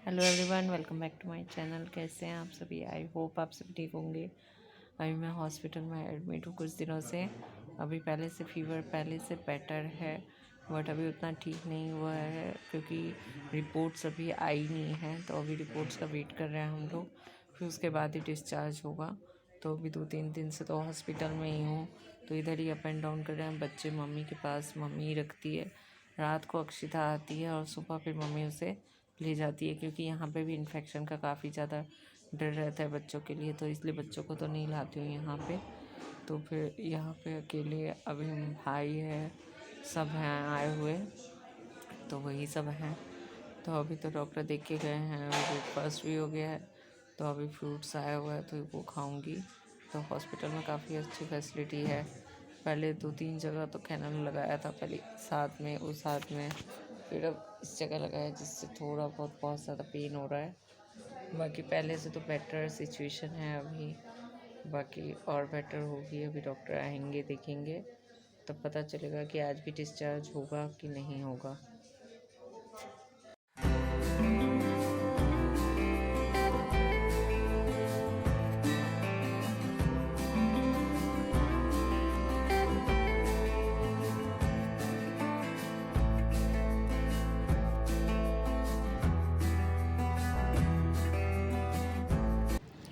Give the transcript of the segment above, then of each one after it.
Hello everyone, welcome back to my channel. कैसे हैं आप सभी? आई होप आप सब ठीक होंगे। अभी मैं हॉस्पिटल में एडमिट हूँ कुछ दिनों से। अभी पहले से फीवर पहले से बेटर है, बट अभी उतना ठीक नहीं हुआ है क्योंकि रिपोर्ट्स अभी आई नहीं है। तो अभी रिपोर्ट्स का वेट कर रहे हैं हम लोग, फिर उसके बाद ही डिस्चार्ज होगा। तो अभी 2-3 दिन से तो हॉस्पिटल में ही हूँ, तो इधर ही अप एंड डाउन कर रहे हैं। बच्चे मम्मी के पास, मम्मी ही रखती है। रात को अक्षिता आती है और सुबह फिर मम्मी उसे ले जाती है, क्योंकि यहाँ पे भी इन्फेक्शन का काफ़ी ज़्यादा डर रहता है बच्चों के लिए। तो इसलिए बच्चों को तो नहीं लाती हूँ यहाँ पे। तो फिर यहाँ पे अकेले अभी हम भाई है, सब हैं आए हुए, तो वही सब हैं। तो अभी तो डॉक्टर देख के गए हैं, ब्रेकफास्ट भी हो गया है। तो अभी फ्रूट्स आया हुआ है तो वो खाऊंगी। तो हॉस्पिटल में काफ़ी अच्छी फैसिलिटी है। पहले 2-3 जगह तो कैनल लगाया था, पहले साथ में उस साथ में, फिर अब इस जगह लगाया, जिससे थोड़ा बहुत ज़्यादा पेन हो रहा है। बाकी पहले से तो बेटर सिचुएशन है अभी। बाकी और बेटर होगी। अभी डॉक्टर आएंगे, देखेंगे, तब पता चलेगा कि आज भी डिस्चार्ज होगा कि नहीं होगा।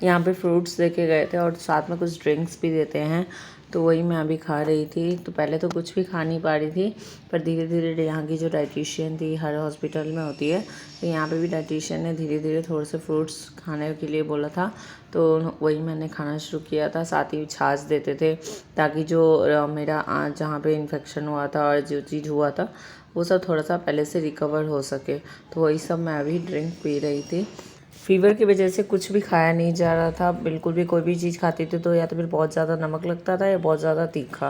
यहाँ पे फ्रूट्स लेके गए थे और साथ में कुछ ड्रिंक्स भी देते हैं, तो वही मैं अभी खा रही थी। तो पहले तो कुछ भी खा नहीं पा रही थी, पर धीरे धीरे यहाँ की जो डाइटिशियन थी, हर हॉस्पिटल में होती है, तो यहाँ पे भी डाइटिशियन ने धीरे धीरे थोड़े से फ्रूट्स खाने के लिए बोला था। तो वही मैंने खाना शुरू किया था। साथ ही छाछ देते थे, ताकि जो मेरा जहाँ पे इन्फेक्शन हुआ था और जो चीज़ हुआ था वो सब थोड़ा सा पहले से रिकवर हो सके। तो वही सब मैं अभी ड्रिंक पी रही थी। फ़ीवर की वजह से कुछ भी खाया नहीं जा रहा था, बिल्कुल भी। कोई भी चीज़ खाती थी तो या तो फिर बहुत ज़्यादा नमक लगता था या बहुत ज़्यादा तीखा।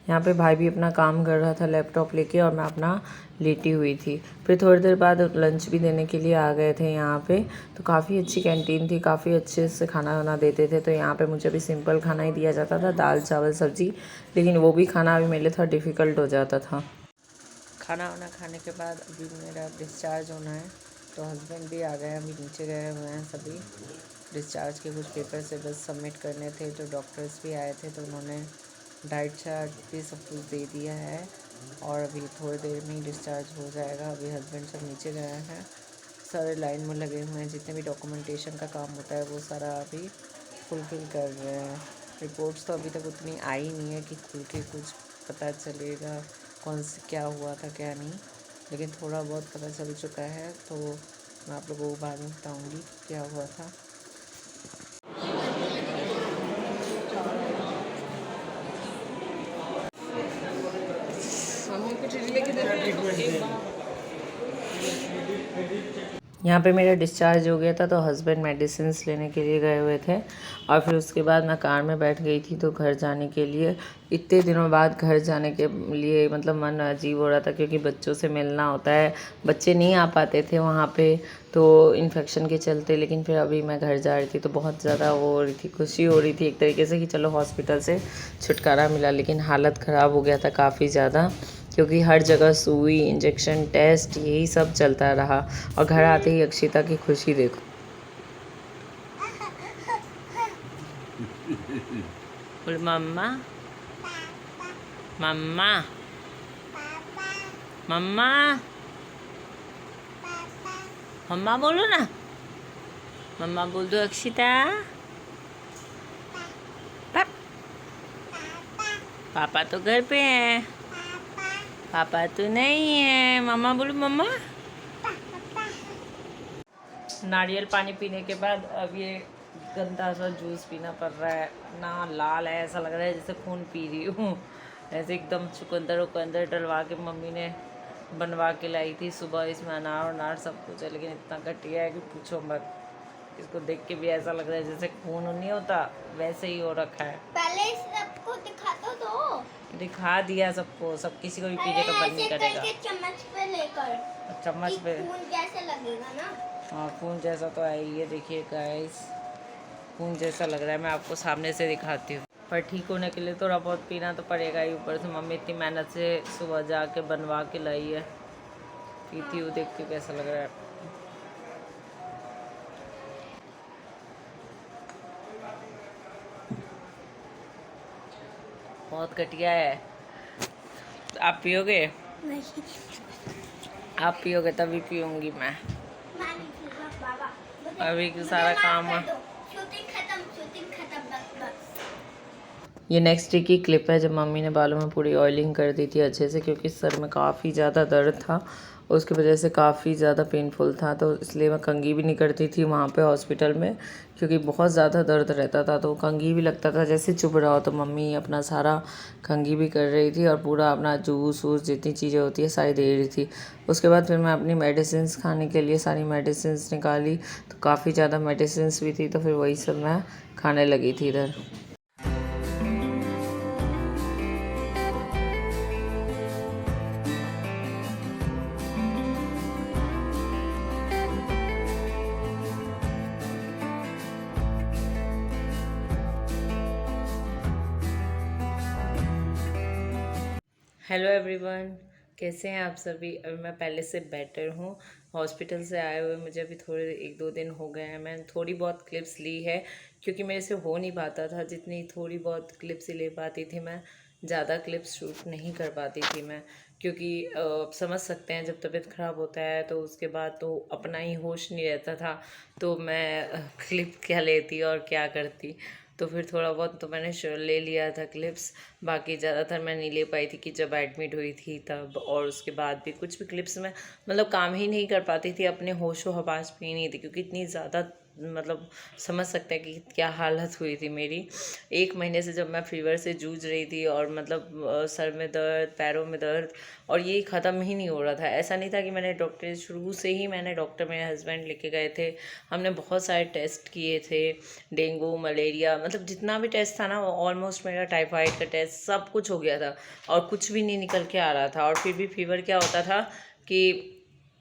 यहाँ पे भाई भी अपना काम कर रहा था लैपटॉप लेके, और मैं अपना लेटी हुई थी। फिर थोड़ी देर बाद लंच भी देने के लिए आ गए थे यहाँ पे। तो काफ़ी अच्छी कैंटीन थी, काफ़ी अच्छे से खाना वाना देते थे। तो यहाँ पे मुझे भी सिंपल खाना ही दिया जाता था, दाल चावल सब्ज़ी, लेकिन वो भी खाना अभी मेरे लिए थोड़ा डिफ़िकल्ट हो जाता था। खाना वाना खाने के बाद अभी मेरा डिस्चार्ज होना है। तो हस्बैंड भी आ गए हैं, अभी नीचे गए हुए हैं सभी। डिस्चार्ज के कुछ पेपर से बस सबमिट करने थे। तो डॉक्टर्स भी आए थे, तो उन्होंने डाइट चार्ट भी सब कुछ दे दिया है, और अभी थोड़ी देर में ही डिस्चार्ज हो जाएगा। अभी हस्बैंड सब नीचे गए हैं, सारे लाइन में लगे हुए हैं। जितने भी डॉक्यूमेंटेशन का काम होता है वो सारा अभी फुलफ़िल कर रहे हैं। रिपोर्ट्स तो अभी तक उतनी आई नहीं है कि खुल के कुछ पता चलेगा कौन से क्या हुआ था क्या नहीं, लेकिन थोड़ा बहुत पता चल चुका है। तो मैं आप लोगों को बाद में बताऊँगी क्या हुआ था। यहाँ पे मेरा डिस्चार्ज हो गया था, तो हस्बैंड मेडिसिन्स लेने के लिए गए हुए थे, और फिर उसके बाद मैं कार में बैठ गई थी तो घर जाने के लिए। इतने दिनों बाद घर जाने के लिए मतलब मन अजीब हो रहा था, क्योंकि बच्चों से मिलना होता है। बच्चे नहीं आ पाते थे वहाँ पे, तो इन्फेक्शन के चलते। लेकिन फिर अभी मैं घर जा रही थी तो बहुत ज़्यादा वो हो रही थी, खुशी हो रही थी एक तरीके से कि चलो हॉस्पिटल से छुटकारा मिला। लेकिन हालत ख़राब हो गया था काफ़ी ज़्यादा, क्योंकि हर जगह सुई, इंजेक्शन, टेस्ट, यही सब चलता रहा। और घर आते ही अक्षिता की खुशी देखो। बोल मम्मा, मम्मा, मम्मा, मम्मा बोलो ना। मम्मा बोल दो अक्षिता। पापा तो घर पे हैं, पापा तो नहीं है। मम्मा बोलो मम्मा। नारियल पानी पीने के बाद अब ये गंदा सा जूस पीना पड़ रहा है ना। लाल है, ऐसा लग रहा है जैसे खून पी रही हूँ। ऐसे एकदम चुकंदर उकंदर डलवा के मम्मी ने बनवा के लाई थी सुबह। इसमें अनार वनार सब कुछ है, लेकिन इतना घटिया है कि पूछो मत। इसको देख के भी ऐसा लग रहा है जैसे खून नहीं होता, वैसे ही हो रखा है। पहले सबको दिखा दो। दिखा दिया सबको, सब किसी को भी पीने का मन नहीं करेगा। चम्मच पे लेकर, चम्मच पे खून जैसे लगेगा ना। हाँ, खून जैसा तो है। ये देखिए गाइस, खून जैसा लग रहा है। मैं आपको सामने से दिखाती हूँ। पर ठीक होने के लिए थोड़ा बहुत पीना तो पड़ेगा ही। ऊपर से मम्मी इतनी मेहनत से सुबह जाके बनवा के लाई है, पीती हूँ। देख के कैसा लग रहा है। बहुत घटिया है। आप पियोगे? नहीं, आप पियोगे तभी पीऊँगी मैं। मैं नहीं पीऊंगा बाबा। अभी मुझे सारा माफ काम। कर दो। शूटिंग खत्म बस। ये नेक्स्ट डे की क्लिप है जब मम्मी ने बालों में पूरी ऑयलिंग कर दी थी अच्छे से, क्योंकि सर में काफ़ी ज़्यादा दर्द था, उसकी वजह से काफ़ी ज़्यादा पेनफुल था, तो इसलिए मैं कंघी भी नहीं करती थी वहाँ पे हॉस्पिटल में, क्योंकि बहुत ज़्यादा दर्द रहता था। तो कंघी भी लगता था जैसे चुभ रहा हो। तो मम्मी अपना सारा कंघी भी कर रही थी और पूरा अपना जूस वूस जितनी चीज़ें होती है सारी दे रही थी। उसके बाद फिर मैं अपनी मेडिसिन खाने के लिए सारी मेडिसिन निकाली, तो काफ़ी ज़्यादा मेडिसिन भी थी, तो फिर वही सब मैं खाने लगी थी इधर। हेलो एवरीवन, कैसे हैं आप सभी? अभी मैं पहले से बेटर हूँ। हॉस्पिटल से आए हुए मुझे अभी थोड़े 1-2 दिन हो गए हैं। मैंने थोड़ी बहुत क्लिप्स ली है, क्योंकि मेरे से हो नहीं पाता था। जितनी थोड़ी बहुत क्लिप्स ही ले पाती थी मैं, ज़्यादा क्लिप्स शूट नहीं कर पाती थी मैं, क्योंकि समझ सकते हैं जब तबीयत ख़राब होता है तो उसके बाद तो अपना ही होश नहीं रहता था। तो मैं क्लिप क्या लेती और क्या करती। तो फिर थोड़ा बहुत तो मैंने ले लिया था क्लिप्स। बाकी ज़्यादातर मैं नहीं ले पाई थी कि जब एडमिट हुई थी तब, और उसके बाद भी कुछ भी क्लिप्स में मतलब काम ही नहीं कर पाती थी, अपने होशो हवास भी नहीं थी, क्योंकि इतनी ज़्यादा मतलब समझ सकते हैं कि क्या हालत हुई थी मेरी। 1 महीने से जब मैं फीवर से जूझ रही थी, और मतलब सर में दर्द, पैरों में दर्द, और ये ख़त्म ही नहीं हो रहा था। ऐसा नहीं था कि मैंने डॉक्टर शुरू से ही मैंने डॉक्टर मेरे हस्बैंड लेके गए थे। हमने बहुत सारे टेस्ट किए थे, डेंगू, मलेरिया, मतलब जितना भी टेस्ट था ना, ऑलमोस्ट मेरा टाइफाइड का टेस्ट सब कुछ हो गया था, और कुछ भी नहीं निकल के आ रहा था। और फिर भी फीवर क्या होता था कि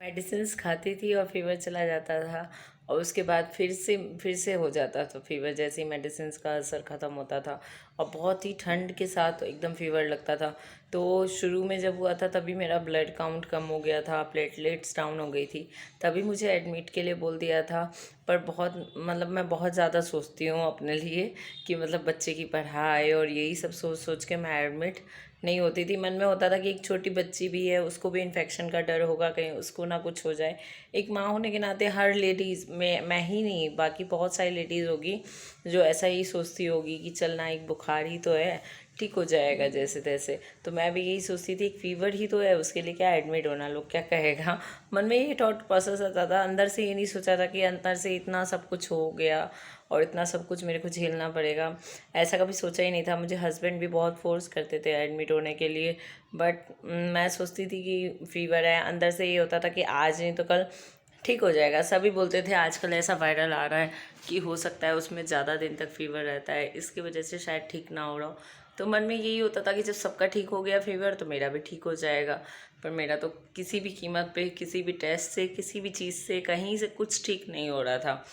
मेडिसिन खाती थी और फीवर चला जाता था, और उसके बाद फिर से हो जाता था फीवर, जैसे ही मेडिसिन का असर ख़त्म होता था, और बहुत ही ठंड के साथ एकदम फीवर लगता था। तो शुरू में जब हुआ था तभी मेरा ब्लड काउंट कम हो गया था, प्लेटलेट्स डाउन हो गई थी, तभी मुझे एडमिट के लिए बोल दिया था। पर बहुत मतलब मैं बहुत ज़्यादा सोचती हूँ अपने लिए कि मतलब बच्चे की पढ़ाई और यही सब सोच सोच के मैं एडमिट नहीं होती थी। मन में होता था कि एक छोटी बच्ची भी है, उसको भी इन्फेक्शन का डर होगा, कहीं उसको ना कुछ हो जाए। एक माँ होने के नाते हर लेडीज़ में, मैं ही नहीं बाकी बहुत सारी लेडीज़ होगी जो ऐसा ही सोचती होगी कि चल ना, एक बुखार ही तो है, ठीक हो जाएगा जैसे तैसे। तो मैं भी यही सोचती थी, एक फीवर ही तो है, उसके लिए क्या एडमिट होना, लोग क्या कहेगा। मन में ये थॉट प्रोसेस आता था, अंदर से ये नहीं सोचा था कि अंदर से इतना सब कुछ हो गया और इतना सब कुछ मेरे को झेलना पड़ेगा। ऐसा कभी सोचा ही नहीं था। मुझे हस्बैंड भी बहुत फोर्स करते थे एडमिट होने के लिए, बट मैं सोचती थी कि फ़ीवर है। अंदर से ये होता था कि आज नहीं तो कल ठीक हो जाएगा। सभी बोलते थे आजकल ऐसा वायरल आ रहा है कि हो सकता है उसमें ज़्यादा दिन तक फीवर रहता है, इसकी वजह से शायद ठीक ना हो रहा हो। तो मन में यही होता था कि जब सबका ठीक हो गया फीवर तो मेरा भी ठीक हो जाएगा। पर मेरा तो किसी भी कीमत पे, किसी भी टेस्ट से, किसी भी चीज़ से, कहीं से कुछ ठीक नहीं हो रहा था।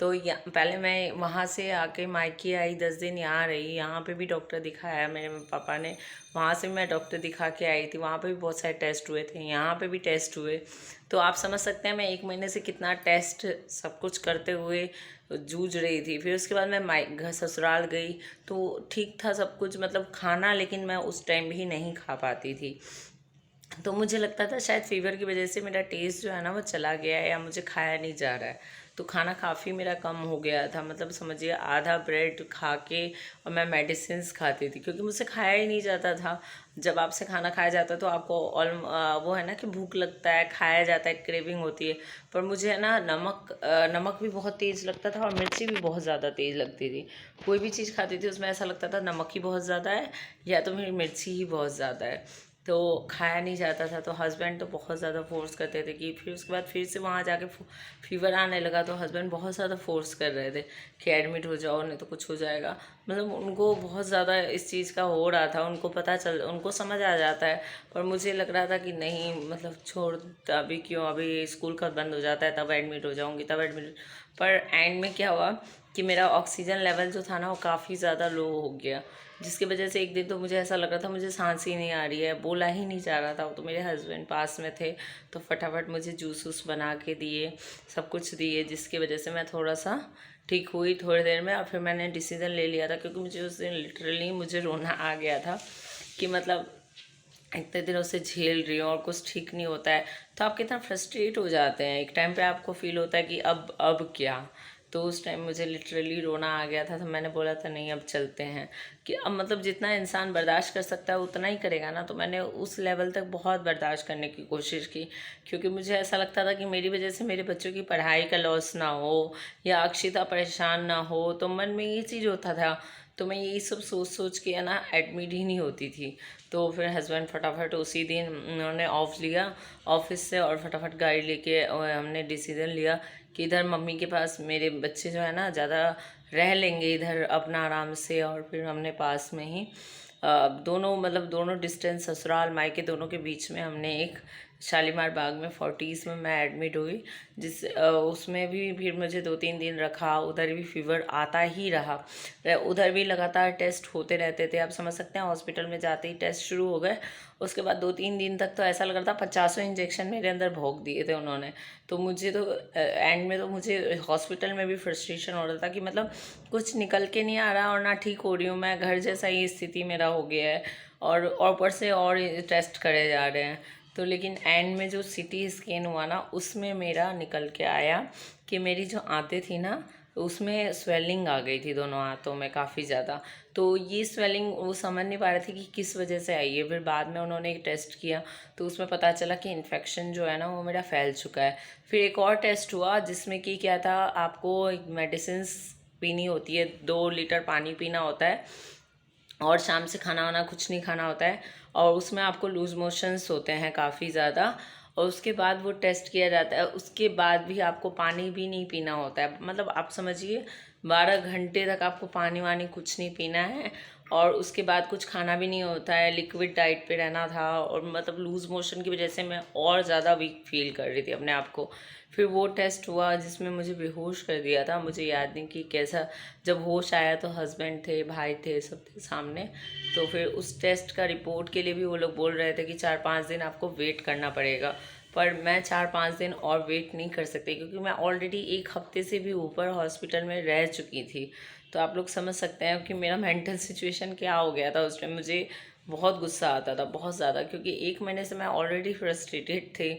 तो पहले मैं वहाँ से आके मायके आई, 10 दिन यहाँ रही। यहाँ पे भी डॉक्टर दिखाया मेरे पापा ने, वहाँ से मैं डॉक्टर दिखा के आई थी। वहाँ पे भी बहुत सारे टेस्ट हुए थे, यहाँ पे भी टेस्ट हुए। तो आप समझ सकते हैं मैं 1 महीने से कितना टेस्ट सब कुछ करते हुए जूझ रही थी। फिर उसके बाद मैं घर ससुराल गई तो ठीक था सब कुछ, मतलब खाना, लेकिन मैं उस टाइम भी नहीं खा पाती थी। तो मुझे लगता था शायद फ़ीवर की वजह से मेरा टेस्ट जो है ना वो चला गया है, या मुझे खाया नहीं जा रहा है। तो खाना काफ़ी मेरा कम हो गया था, मतलब समझिए आधा ब्रेड खा के, और मैं मेडिसिन्स खाती थी क्योंकि मुझसे खाया ही नहीं जाता था। जब आपसे खाना खाया जाता है तो आपको वो है ना कि भूख लगता है, खाया जाता है, क्रेविंग होती है। पर मुझे है ना नमक भी बहुत तेज़ लगता था, और मिर्ची भी बहुत ज़्यादा तेज़ लगती थी। कोई भी चीज़ खाती थी उसमें ऐसा लगता था नमक ही बहुत ज़्यादा है, या तो मेरी मिर्ची ही बहुत ज़्यादा है। तो खाया नहीं जाता था। तो हस्बैंड तो बहुत ज़्यादा फोर्स करते थे कि फिर उसके बाद फिर से वहाँ जाके फीवर आने लगा, तो हस्बैंड बहुत ज़्यादा फोर्स कर रहे थे कि एडमिट हो जाओ नहीं तो कुछ हो जाएगा। मतलब उनको बहुत ज़्यादा इस चीज़ का हो रहा था, उनको समझ आ जाता है। पर मुझे लग रहा था कि नहीं, मतलब छोड़, अभी क्यों, अभी स्कूल कब बंद हो जाता है तब एडमिट हो जाऊँगी, तब एडमिट। पर एंड में क्या हुआ कि मेरा ऑक्सीजन लेवल जो था ना वो काफ़ी ज़्यादा लो हो गया, जिसकी वजह से एक दिन तो मुझे ऐसा लग रहा था मुझे सांस ही नहीं आ रही है, बोला ही नहीं जा रहा था। तो मेरे हस्बैंड पास में थे, तो फटाफट मुझे जूस वूस बना के दिए, सब कुछ दिए, जिसकी वजह से मैं थोड़ा सा ठीक हुई थोड़ी देर में। और फिर मैंने डिसीज़न ले लिया था, क्योंकि मुझे उस दिन लिटरली मुझे रोना आ गया था कि मतलब इतने दिनों से झेल रही हूँ और कुछ ठीक नहीं होता है, तो आप कितना फ्रस्ट्रेट हो जाते हैं। एक टाइम पे आपको फील होता है कि अब क्या। तो उस टाइम मुझे लिटरली रोना आ गया था, तो मैंने बोला था नहीं अब चलते हैं, कि अब मतलब जितना इंसान बर्दाश्त कर सकता है उतना ही करेगा ना। तो मैंने उस लेवल तक बहुत बर्दाश्त करने की कोशिश की, क्योंकि मुझे ऐसा लगता था कि मेरी वजह से मेरे बच्चों की पढ़ाई का लॉस ना हो या अक्षिता परेशान ना हो। तो मन में ये चीज़ होता था, तो मैं यही सब सोच सोच के है ना एडमिट ही नहीं होती थी। तो फिर हस्बैंड फटाफट उसी दिन उन्होंने ऑफ लिया ऑफिस से, और फटाफट गाड़ी लेके हमने डिसीज़न लिया कि इधर मम्मी के पास मेरे बच्चे जो है ना ज़्यादा रह लेंगे इधर अपना आराम से। और फिर हमने पास में ही दोनों मतलब दोनों डिस्टेंस ससुराल मायके दोनों के बीच में हमने एक शालीमार बाग में फोर्टीज़ में मैं एडमिट हुई, उसमें भी फिर मुझे 2-3 दिन रखा। उधर भी फीवर आता ही रहा, उधर भी लगातार टेस्ट होते रहते थे। आप समझ सकते हैं, हॉस्पिटल में जाते ही टेस्ट शुरू हो गए, उसके बाद 2-3 दिन तक तो ऐसा लग रहा था 50 इंजेक्शन मेरे अंदर भोंक दिए थे उन्होंने। तो मुझे तो एंड में तो मुझे हॉस्पिटल में भी फ्रस्ट्रेशन हो रहा था कि मतलब कुछ निकल के नहीं आ रहा और ना ठीक हो रही हूँ मैं, घर जैसा ही स्थिति मेरा हो गया है, और ऊपर से और टेस्ट करे जा रहे हैं। तो लेकिन एंड में जो सीटी स्कैन हुआ ना, उसमें मेरा निकल के आया कि मेरी जो आंतें थी ना उसमें स्वेलिंग आ गई थी दोनों हाथों में काफ़ी ज़्यादा। तो ये स्वेलिंग वो समझ नहीं पा रहे थे कि किस वजह से आई है। फिर बाद में उन्होंने एक टेस्ट किया, तो उसमें पता चला कि इन्फेक्शन जो है ना वो मेरा फैल चुका है। फिर एक और टेस्ट हुआ जिसमें कि क्या था, आपको मेडिसिन पीनी होती है, 2 लीटर पानी पीना होता है, और शाम से खाना वाना कुछ नहीं खाना होता है, और उसमें आपको लूज़ मोशंस होते हैं काफ़ी ज़्यादा। और उसके बाद वो टेस्ट किया जाता है, उसके बाद भी आपको पानी भी नहीं पीना होता है। मतलब आप समझिए 12 घंटे तक आपको पानी वानी कुछ नहीं पीना है, और उसके बाद कुछ खाना भी नहीं होता है, लिक्विड डाइट पे रहना था। और मतलब लूज़ मोशन की वजह से मैं और ज़्यादा वीक फील कर रही थी अपने आप को। फिर वो टेस्ट हुआ जिसमें मुझे बेहोश कर दिया था, मुझे याद नहीं कि कैसा। जब होश आया तो हस्बैंड थे, भाई थे, सब थे सामने। तो फिर उस टेस्ट का रिपोर्ट के लिए भी वो लोग बोल रहे थे कि 4-5 दिन आपको वेट करना पड़ेगा। पर मैं 4-5 दिन और वेट नहीं कर सकती, क्योंकि मैं ऑलरेडी 1 हफ्ते से भी ऊपर हॉस्पिटल में रह चुकी थी। तो आप लोग समझ सकते हैं कि मेरा मेंटल सिचुएशन क्या हो गया था उस टाइम। मुझे बहुत गुस्सा आता था, बहुत ज़्यादा, क्योंकि 1 महीने से मैं ऑलरेडी फ्रस्ट्रेटेड थी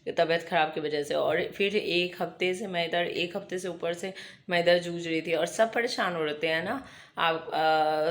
तबीयत ख़राब की वजह से, और फिर 1 हफ्ते से मैं इधर 1 हफ्ते से ऊपर से मैं इधर जूझ रही थी। और सब परेशान हो रहे थे, है ना। आप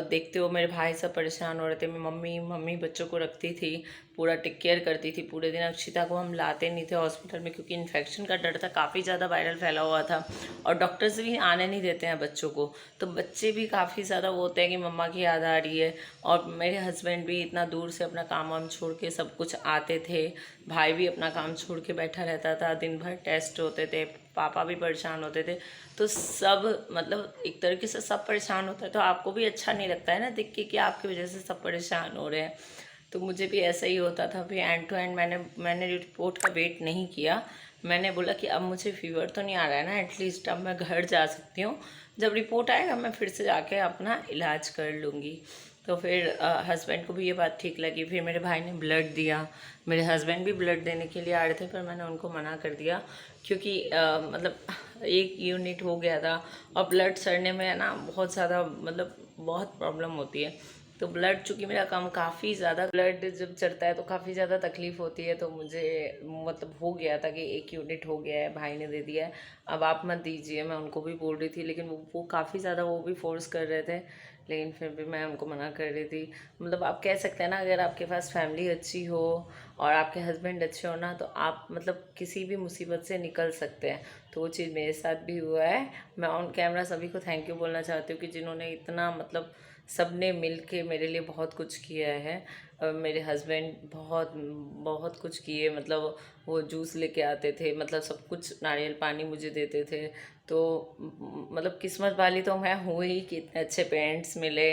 देखते हो मेरे भाई सब परेशान हो रहे थे। मेरी मम्मी बच्चों को रखती थी, पूरा टेक केयर करती थी पूरे दिन। अक्षिता को हम लाते नहीं थे हॉस्पिटल में, क्योंकि इन्फेक्शन का डर था, काफ़ी ज़्यादा वायरल फैला हुआ था, और डॉक्टर्स भी आने नहीं देते हैं बच्चों को। तो बच्चे भी काफ़ी ज़्यादा वो होते हैं कि मम्मा की याद आ रही है। और मेरे हस्बैंड भी इतना दूर से अपना काम वाम छोड़ के सब कुछ आते थे, भाई भी अपना काम छोड़ के बैठा रहता था, दिन भर टेस्ट होते थे, पापा भी परेशान होते थे। तो सब मतलब एक तरीके से सब परेशान होता है, तो आपको भी अच्छा नहीं लगता है ना देख के कि आपकी वजह से सब परेशान हो रहे हैं। तो मुझे भी ऐसा ही होता था। फिर एंड टू एंड मैंने रिपोर्ट का वेट नहीं किया। मैंने बोला कि अब मुझे फीवर तो नहीं आ रहा है ना, एटलीस्ट अब मैं घर जा सकती हूँ। जब रिपोर्ट आएगा मैं फिर से जाके अपना इलाज कर लूँगी। तो फिर हस्बैंड को भी ये बात ठीक लगी। फिर मेरे भाई ने ब्लड दिया, मेरे हस्बैंड भी ब्लड देने के लिए आ रहे थे, पर मैंने उनको मना कर दिया, क्योंकि मतलब 1 यूनिट हो गया था, और ब्लड सड़ने में है ना बहुत ज़्यादा मतलब बहुत प्रॉब्लम होती है। तो ब्लड चूँकि मेरा कम, काफ़ी ज़्यादा ब्लड जब चढ़ता है तो काफ़ी ज़्यादा तकलीफ़ होती है। तो मुझे मतलब हो गया था कि 1 यूनिट हो गया है, भाई ने दे दिया है, अब आप मत दीजिए, मैं उनको भी बोल रही थी। लेकिन वो काफ़ी ज़्यादा वो भी फोर्स कर रहे थे, लेकिन फिर भी मैं उनको मना कर रही थी। मतलब आप कह सकते हैं ना, अगर आपके पास फैमिली अच्छी हो और आपके हस्बैंड अच्छे हो ना, तो आप मतलब किसी भी मुसीबत से निकल सकते हैं। तो वो चीज़ मेरे साथ भी हुआ है। मैं ऑन कैमरा सभी को थैंक यू बोलना चाहती हूँ कि जिन्होंने इतना मतलब सब ने मिल के मेरे लिए बहुत कुछ किया है। मेरे हस्बैंड बहुत बहुत कुछ किए, मतलब वो जूस लेके आते थे, मतलब सब कुछ, नारियल पानी मुझे देते थे। तो मतलब किस्मत वाली तो मैं हूँ ही कि इतने अच्छे पेरेंट्स मिले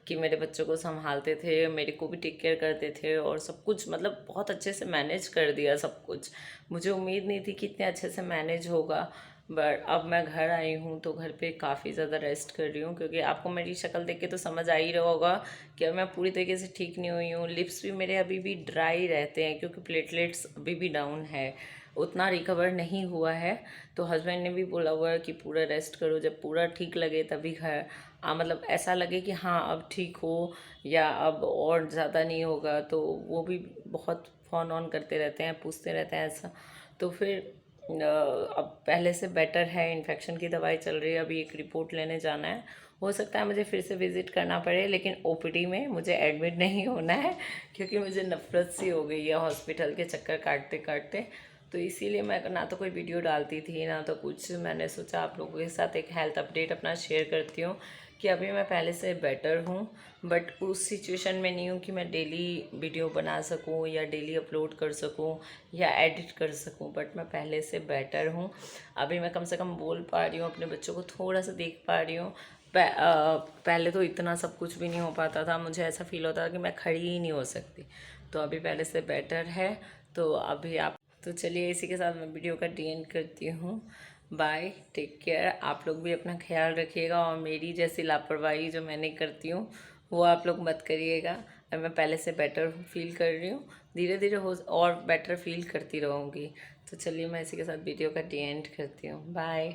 कि मेरे बच्चों को संभालते थे, मेरे को भी टेक केयर करते थे, और सब कुछ मतलब बहुत अच्छे से मैनेज कर दिया सब कुछ। मुझे उम्मीद नहीं थी कि इतने अच्छे से मैनेज होगा। बट अब मैं घर आई हूँ तो घर पे काफ़ी ज़्यादा रेस्ट कर रही हूँ, क्योंकि आपको मेरी शक्ल देख के तो समझ आ ही रहा होगा कि अब मैं पूरी तरीके से ठीक नहीं हुई हूँ। लिप्स भी मेरे अभी भी ड्राई रहते हैं, क्योंकि प्लेटलेट्स अभी भी डाउन है। उतना रिकवर नहीं हुआ है। तो हस्बैंड ने भी बोला हुआ है कि पूरा रेस्ट करो, जब पूरा ठीक लगे तभी मतलब ऐसा लगे कि हाँ अब ठीक हो या अब और ज़्यादा नहीं होगा, तो वो भी बहुत फ़ोन ऑन करते रहते हैं, पूछते रहते हैं ऐसा। तो फिर अब पहले से बेटर है, इन्फेक्शन की दवाई चल रही है, अभी एक रिपोर्ट लेने जाना है। हो सकता है मुझे फिर से विज़िट करना पड़े, लेकिन ओपीडी में मुझे एडमिट नहीं होना है, क्योंकि मुझे नफ़रत सी हो गई है हॉस्पिटल के चक्कर काटते काटते। तो इसीलिए मैं ना तो कोई वीडियो डालती थी ना तो कुछ। मैंने सोचा आप लोगों के साथ एक हेल्थ अपडेट अपना शेयर करती हूँ कि अभी मैं पहले से बेटर हूँ, बट उस सिचुएशन में नहीं हूँ कि मैं डेली वीडियो बना सकूँ या डेली अपलोड कर सकूँ या एडिट कर सकूँ, बट मैं पहले से बेटर हूँ। अभी मैं कम से कम बोल पा रही हूँ, अपने बच्चों को थोड़ा सा देख पा रही हूँ। पहले तो इतना सब कुछ भी नहीं हो पाता था, मुझे ऐसा फील होता था कि मैं खड़ी ही नहीं हो सकती। तो अभी पहले से बेटर है। तो अभी आप तो चलिए इसी के साथ मैं वीडियो का एंड करती हूँ। Bye, take care. आप लोग भी अपना ख्याल रखिएगा और मेरी जैसी लापरवाही जो मैंने करती हूँ वो आप लोग मत करिएगा। और मैं पहले से बेटर फील कर रही हूँ, धीरे धीरे हो और बेटर फील करती रहूँगी। तो चलिए मैं इसी के साथ वीडियो का एंड करती हूँ। बाय।